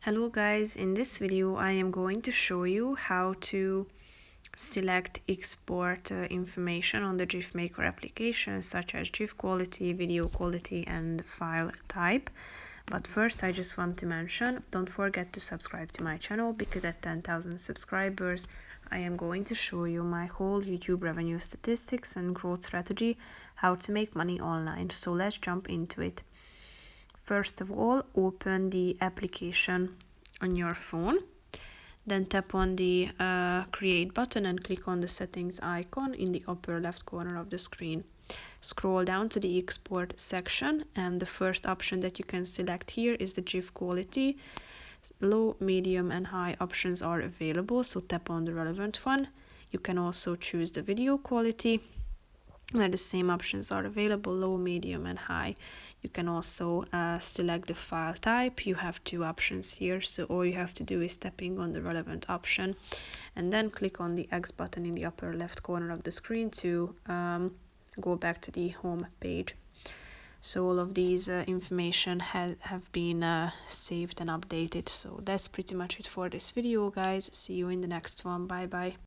Hello guys, in this video I am going to show you how to select export information on the GIF Maker application, such as GIF quality, video quality and file type. But first I just want to mention, don't forget to subscribe to my channel, because at 10,000 subscribers I am going to show you my whole YouTube revenue statistics and growth strategy, how to make money online. So let's jump into it. First of all, open the application on your phone, then tap on the create button and click on the settings icon in the upper left corner of the screen. Scroll down to the export section, and the first option that you can select here is the GIF quality. Low, medium and high options are available, so tap on the relevant one. You can also choose the video quality, where the same options are available: low, medium and high. You can also select the file type. You have two options here, so all you have to do is tapping on the relevant option and then click on the X button in the upper left corner of the screen to go back to the home page. So all of these information have been saved and updated. So that's pretty much it for this video, guys. See you in the next one. Bye bye.